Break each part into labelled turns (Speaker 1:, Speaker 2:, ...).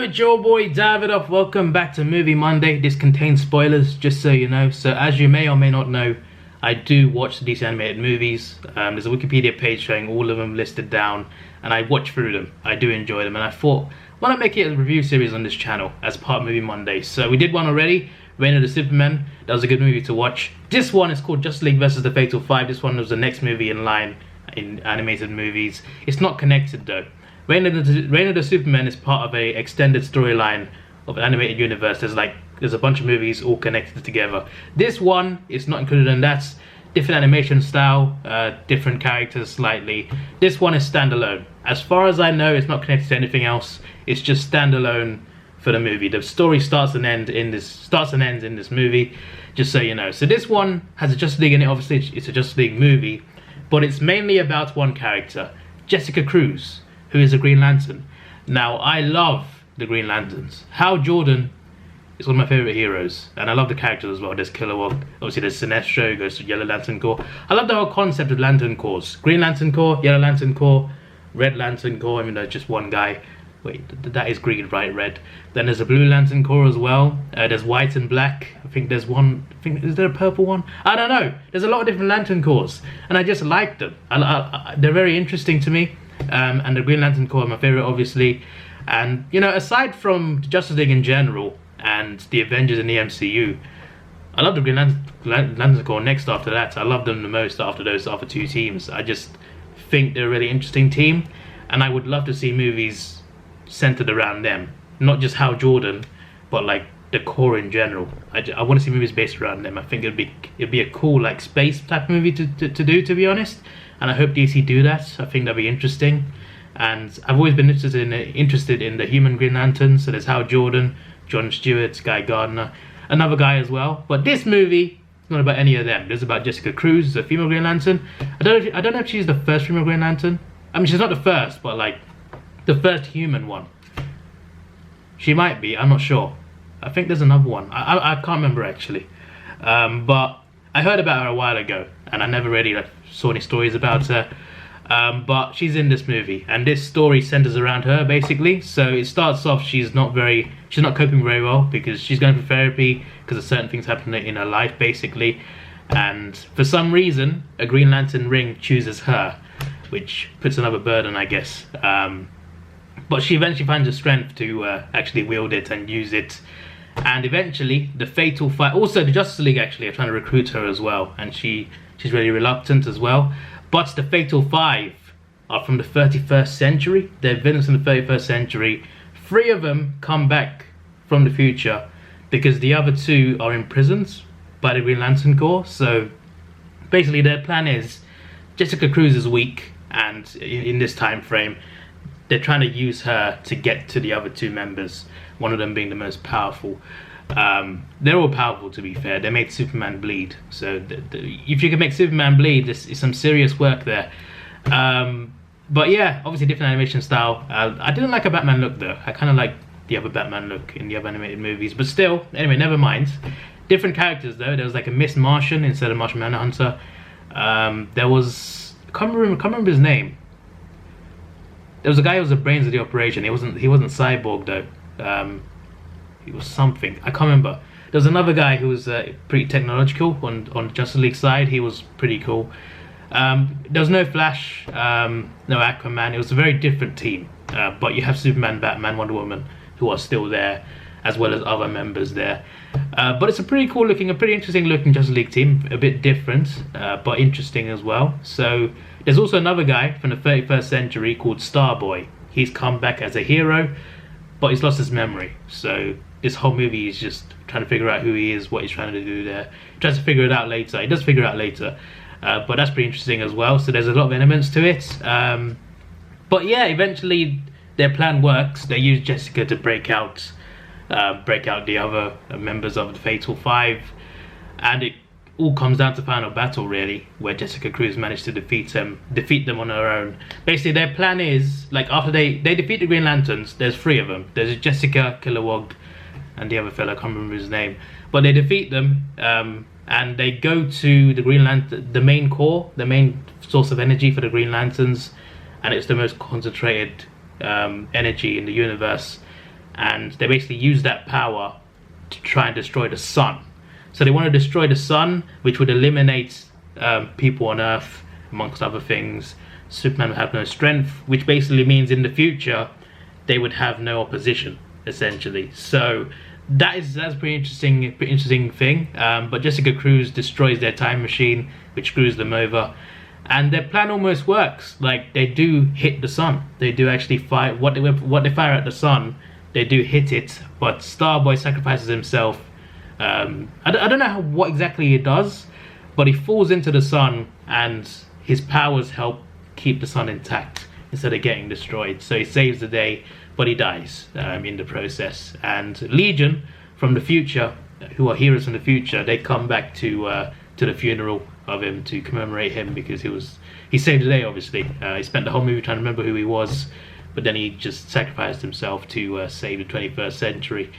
Speaker 1: it's your boy Davidoff. Welcome back to Movie Monday. This contains spoilers, just so you know. So as you may or may not know, I do watch the DC animated movies. There's a Wikipedia page showing all of them listed down, and I watch through them. I do enjoy them, and I thought, why not make it a review series on this channel as part of Movie Monday? So we did one already, Reign of the Superman. That was a good movie to watch. This one is called Justice League vs. the Fatal Five. This one was the next movie in line in animated movies. It's not connected though. Reign of the Superman is part of a extended storyline of an animated universe. There's a bunch of movies all connected together. This one is not included, and that's different animation style, different characters slightly. This one is standalone. As far as I know, it's not connected to anything else. It's just standalone for the movie. The story starts and ends in this movie, just so you know. So this one has a Justice League in it. Obviously, it's a Justice League movie, but it's mainly about one character, Jessica Cruz, who is a Green Lantern. Now, I love the Green Lanterns. Hal Jordan is one of my favourite heroes, and I love the characters as well. There's Kilowog, obviously there's Sinestro, who goes to Yellow Lantern Corps. I love the whole concept of Lantern Corps. Green Lantern Corps, Yellow Lantern Corps, Red Lantern Corps. I mean, there's just one guy. Wait, that is green, right? Red. Then there's a Blue Lantern Corps as well. There's white and black. I think there's one. Is there a purple one? I don't know. There's a lot of different Lantern Corps, and I just like them. They're very interesting to me. And the Green Lantern Corps are my favourite, obviously. And, you know, aside from Justice League in general and the Avengers in the MCU, I love the Green Lantern Corps next after that. I love them the most after those other two teams. I just think they're a really interesting team, and I would love to see movies centered around them. Not just Hal Jordan, but like the Corps in general. I want to see movies based around them. I think it'd be a cool like space type of movie to do, to be honest. And I hope DC do that. I think that'd be interesting. And I've always been interested in the human Green Lantern. So there's Hal Jordan, John Stewart, Guy Gardner, another guy as well. But this movie is not about any of them. It's about Jessica Cruz, a female Green Lantern. I don't know if she's the first female Green Lantern. I mean, she's not the first, but like the first human one. She might be. I'm not sure. I think there's another one. I can't remember actually. But I heard about her a while ago, and I never really saw any stories about her. But she's in this movie, and this story centers around her basically. So it starts off, she's not coping very well because she's going for therapy because of certain things happening in her life basically. And for some reason, a Green Lantern ring chooses her, which puts another burden, I guess. But she eventually finds the strength to actually wield it and use it. And eventually, the Fatal Five, also the Justice League actually are trying to recruit her as well, and she's really reluctant as well. But the Fatal Five are from the 31st century. They're villains from the 31st century. 3 of them come back from the future because the other 2 are imprisoned by the Green Lantern Corps. So basically, their plan is Jessica Cruz is weak, and in this time frame, they're trying to use her to get to the other 2 members. One of them being the most powerful. They're all powerful, to be fair. They made Superman bleed. So if you can make Superman bleed, this is some serious work there. But yeah, obviously different animation style. I didn't like a Batman look though. I kind of like the other Batman look in the other animated movies. But still, anyway, never mind. Different characters though. There was like a Miss Martian instead of Martian Manhunter. There was, I can't remember his name. There was a guy who was the brains of the operation. He wasn't Cyborg though. He was something. I can't remember. There was another guy who was pretty technological on the Justice League side. He was pretty cool. There was no Flash, no Aquaman. It was a very different team. But you have Superman, Batman, Wonder Woman, who are still there, as well as other members there. But it's a pretty interesting looking Justice League team. A bit different, but interesting as well. So there's also another guy from the 31st century called Starboy. He's come back as a hero, but he's lost his memory. So this whole movie is just trying to figure out who he is, what he's trying to do there. He tries to figure it out later. He does figure it out later. But that's pretty interesting as well. So there's a lot of elements to it. But yeah, eventually their plan works. They use Jessica to break out the other members of the Fatal Five. And it all comes down to final battle really, where Jessica Cruz managed to defeat them on her own. Basically their plan is, like after they defeat the Green Lanterns, there's 3 of them. There's Jessica, Kilowog, and the other fellow, I can't remember his name. But they defeat them, and they go to the Green Lantern, the main core, the main source of energy for the Green Lanterns, and it's the most concentrated energy in the universe. and they basically use that power to try and destroy the sun. So they want to destroy the sun, which would eliminate people on Earth, amongst other things. Superman would have no strength, which basically means in the future they would have no opposition, essentially. So that's a pretty interesting thing. But Jessica Cruz destroys their time machine, which screws them over, and their plan almost works. Like, they do hit the sun. They do actually fire what they fire at the sun. They do hit it, but Starboy sacrifices himself. I don't know what exactly he does, but he falls into the sun, and his powers help keep the sun intact instead of getting destroyed. So he saves the day, but he dies in the process. And Legion from the future, who are heroes from the future, they come back to the funeral of him to commemorate him, because he saved the day. Obviously, he spent the whole movie trying to remember who he was, but then he just sacrificed himself to save the 21st century.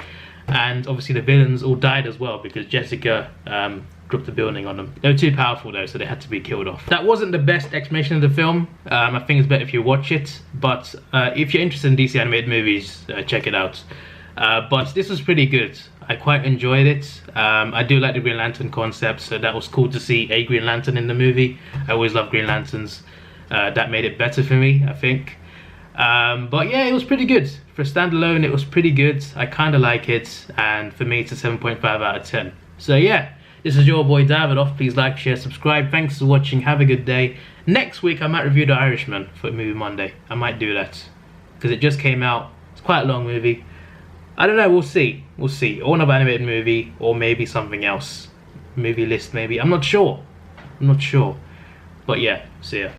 Speaker 1: And obviously the villains all died as well, because Jessica dropped the building on them. They were too powerful though, so they had to be killed off. That wasn't the best explanation of the film. I think it's better if you watch it, but if you're interested in DC animated movies, check it out. But this was pretty good. I quite enjoyed it. I do like the Green Lantern concept, so that was cool to see a Green Lantern in the movie. I always love Green Lanterns. That made it better for me, I think. But yeah, it was pretty good. For a standalone, it was pretty good. I kind of like it, and for me it's a 7.5 out of 10. So yeah, this is your boy Davidoff. Please like, share, subscribe. Thanks for watching. Have a good day. Next week I might review The Irishman for Movie Monday. I might do that, because it just came out. It's quite a long movie. I don't know, we'll see. We'll see. Or another animated movie, or maybe something else. Movie list maybe. I'm not sure. But yeah, see ya.